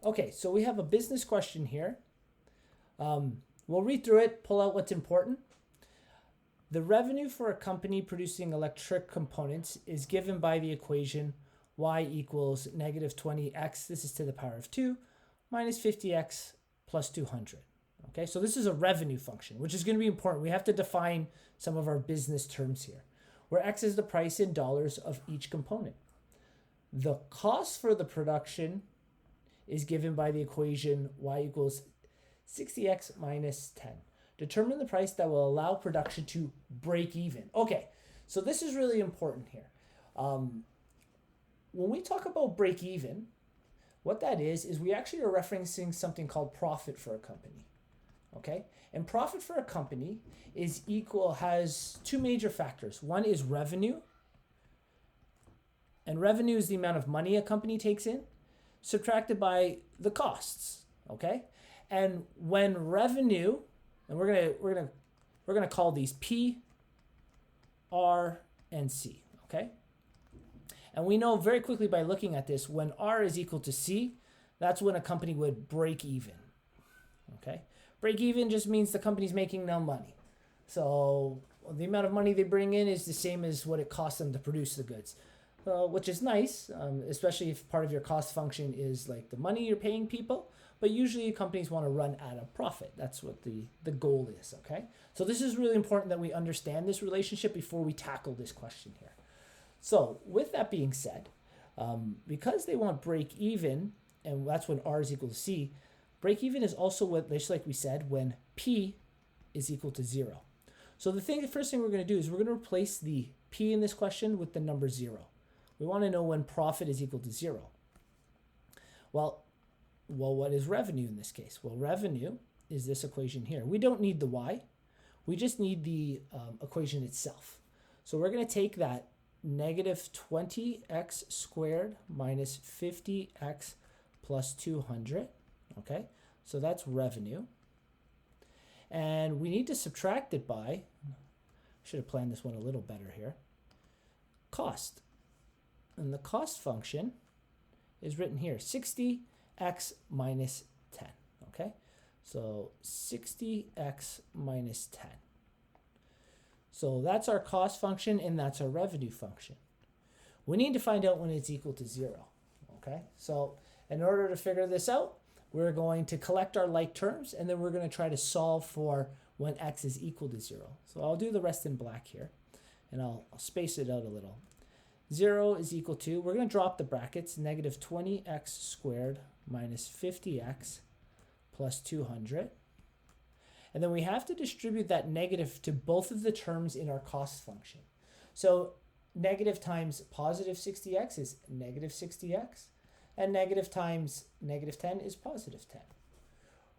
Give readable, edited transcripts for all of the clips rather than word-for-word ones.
Okay, so we have a business question here. We'll read through it, pull out what's important. The revenue for a company producing electric components is given by the equation y equals negative 20x, this is to the power of 2, minus 50x plus 200. Okay, so this is a revenue function, which is going to be important. We have to define some of our business terms here, where x is the price in dollars of each component. The cost for the production is given by the equation y equals 60x minus 10. Determine the price that will allow production to break even. Okay, so this is really important here. When we talk about break even, what that is we actually are referencing something called profit for a company. Okay, and profit for a company has two major factors. One is revenue, and revenue is the amount of money a company takes in, subtracted by the costs. Okay, and when revenue, and we're gonna call these P, R, and C. Okay, and we know very quickly by looking at this, when R is equal to C, that's when a company would break even. Okay, break even just means the company's making no money. So the amount of money they bring in is the same as what it costs them to produce the goods. Which is nice, especially if part of your cost function is like the money you're paying people. But usually companies want to run at a profit. That's what the goal is, okay? So this is really important that we understand this relationship before we tackle this question here. So with that being said, because they want break even, and that's when R is equal to C, break even is also what, just like we said, when P is equal to 0. So the first thing we're going to do is we're going to replace the P in this question with the number 0. We want to know when profit is equal to 0. Well, what is revenue in this case? Well, revenue is this equation here. We don't need the y. We just need the equation itself. So we're going to take that negative 20x squared minus 50x plus 200. Okay, so that's revenue. And we need to subtract it by, should have planned this one a little better here, cost. And the cost function is written here, 60x minus 10, okay? So 60x minus 10. So that's our cost function and that's our revenue function. We need to find out when it's equal to 0, okay? So in order to figure this out, we're going to collect our like terms and then we're going to try to solve for when x is equal to 0. So I'll do the rest in black here and I'll space it out a little. 0 is equal to, we're going to drop the brackets, negative 20x squared minus 50x plus 200. And then we have to distribute that negative to both of the terms in our cost function. So negative times positive 60x is negative 60x, and negative times negative 10 is positive 10.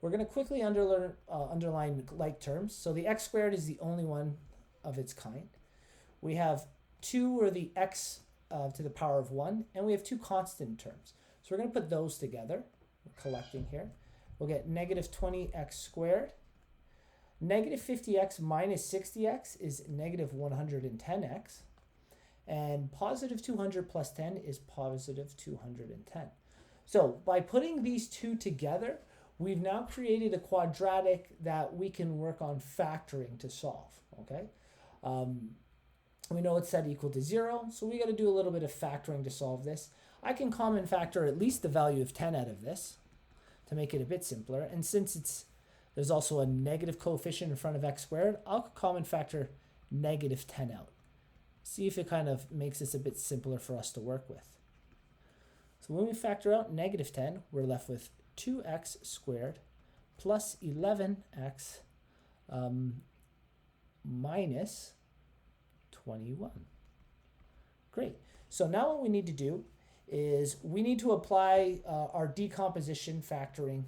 We're going to quickly underline like terms. So the x squared is the only one of its kind. We have 2 or the x to the power of 1, and we have 2 constant terms. So we're going to put those together. We're collecting here. We'll get negative 20x squared. Negative 50x minus 60x is negative 110x. And positive 200 plus 10 is positive 210. So by putting these two together, we've now created a quadratic that we can work on factoring to solve, okay? We know it's set equal to 0, so we got to do a little bit of factoring to solve this. I can common factor at least the value of 10 out of this to make it a bit simpler. And since there's also a negative coefficient in front of x squared, I'll common factor negative 10 out. See if it kind of makes this a bit simpler for us to work with. So when we factor out negative 10, we're left with 2x squared plus 11x minus 21. Great. So now what we need to do is we need to apply our decomposition factoring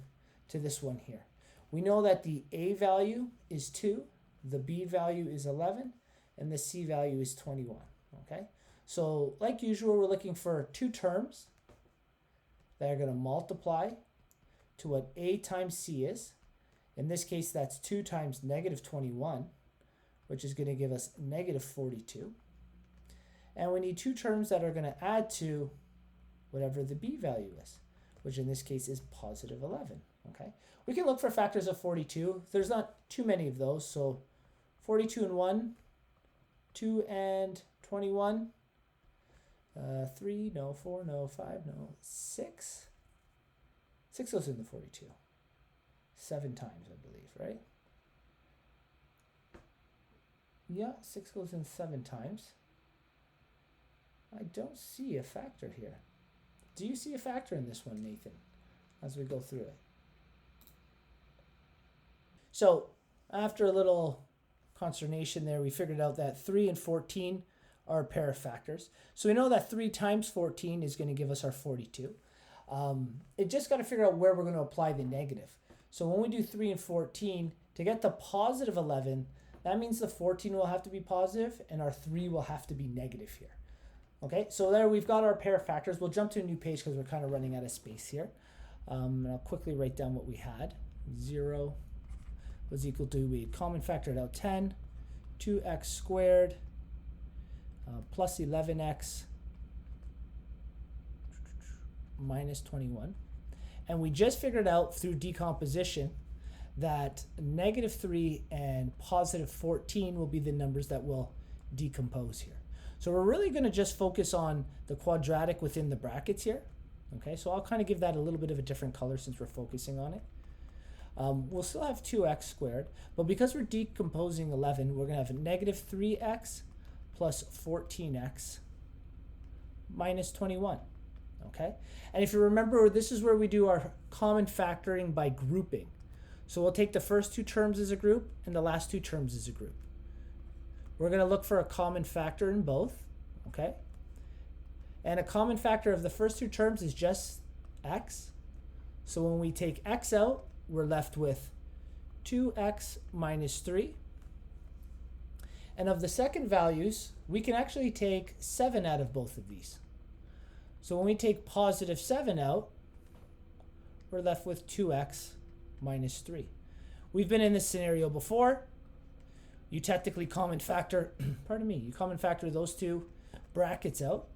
to this one here. We know that the A value is 2, the B value is 11, and the C value is 21. Okay? So like usual, we're looking for 2 terms that are going to multiply to what A times C is. In this case, that's 2 times negative 21, which is going to give us negative 42. And we need 2 terms that are going to add to whatever the B value is, which in this case is positive 11. Okay, we can look for factors of 42. There's not too many of those, so 42 and 1, 2 and 21, 3, no, 4, no, 5, no, 6. 6 goes into 42. 7 times, I believe, right? Yeah, 6 goes in 7 times. I don't see a factor here. Do you see a factor in this one, Nathan, as we go through it? So after a little consternation there, we figured out that 3 and 14 are a pair of factors. So we know that 3 times 14 is going to give us our 42. It just got to figure out where we're going to apply the negative. So when we do 3 and 14, to get the positive 11, that means the 14 will have to be positive and our 3 will have to be negative here. Okay, so there we've got our pair of factors. We'll jump to a new page because we're kind of running out of space here. And I'll quickly write down what we had. 0 was equal to, we had common factored out 10, 2x squared plus 11x minus 21. And we just figured out through decomposition that negative 3 and positive 14 will be the numbers that will decompose here. So we're really going to just focus on the quadratic within the brackets here. Okay, so I'll kind of give that a little bit of a different color since we're focusing on it. We'll still have 2x squared, but because we're decomposing 11, we're going to have negative 3x plus 14x minus 21. Okay, and if you remember, this is where we do our common factoring by grouping. So we'll take the first 2 terms as a group and the last 2 terms as a group. We're going to look for a common factor in both, okay? And a common factor of the first 2 terms is just x. So when we take x out, we're left with 2x minus 3. And of the second values, we can actually take 7 out of both of these. So when we take positive 7 out, we're left with 2x minus 3. We've been in this scenario before. You technically common factor, you common factor those 2 brackets out.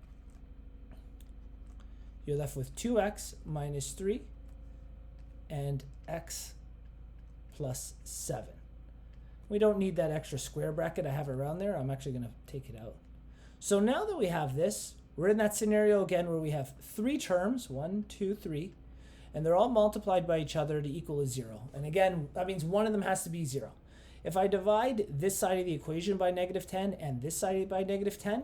You're left with 2x minus 3 and x plus 7. We don't need that extra square bracket I have around there. I'm actually going to take it out. So now that we have this, we're in that scenario again where we have 3 terms, 1, 2, 3, and they're all multiplied by each other to equal a 0. And again, that means one of them has to be 0. If I divide this side of the equation by negative 10 and this side by negative 10,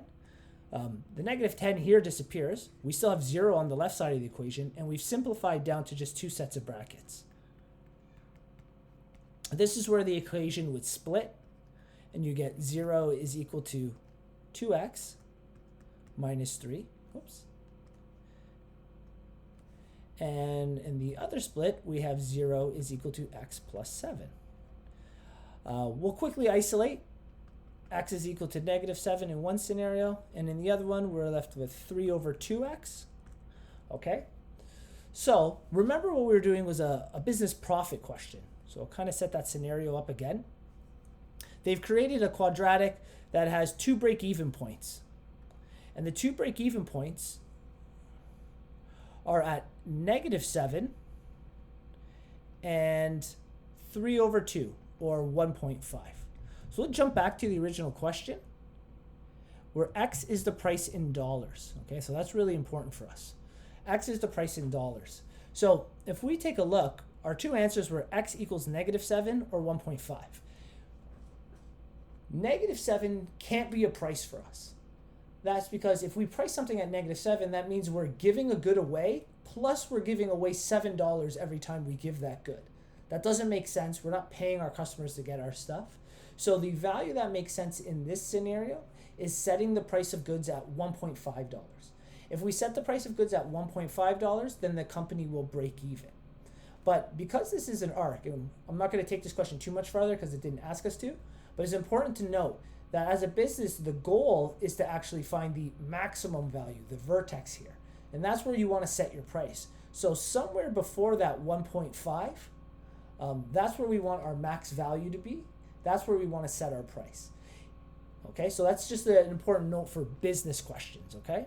the negative 10 here disappears. We still have 0 on the left side of the equation, and we've simplified down to just 2 sets of brackets. This is where the equation would split, and you get 0 is equal to 2x minus 3. Oops. And in the other split, we have 0 is equal to x plus 7. We'll quickly isolate. X is equal to negative 7 in one scenario, and in the other one, we're left with 3 over 2x. Okay? So remember what we were doing was a business profit question. So I'll kind of set that scenario up again. They've created a quadratic that has 2 break-even points. And the 2 break-even points are at negative 7 and 3 over 2, or 1.5. So we'll jump back to the original question, where x is the price in dollars. Okay, so that's really important for us. X is the price in dollars. So if we take a look, our 2 answers were x equals negative 7 or 1.5. Negative 7 can't be a price for us. That's because if we price something at negative 7, that means we're giving a good away, plus we're giving away $7 every time we give that good. That doesn't make sense. We're not paying our customers to get our stuff. So the value that makes sense in this scenario is setting the price of goods at $1.5. If we set the price of goods at $1.5, then the company will break even. But because this is an arc, and I'm not going to take this question too much further because it didn't ask us to, but it's important to note that as a business, the goal is to actually find the maximum value, the vertex here. And that's where you want to set your price. So somewhere before that 1.5, that's where we want our max value to be. That's where we want to set our price. Okay, so that's just an important note for business questions, okay?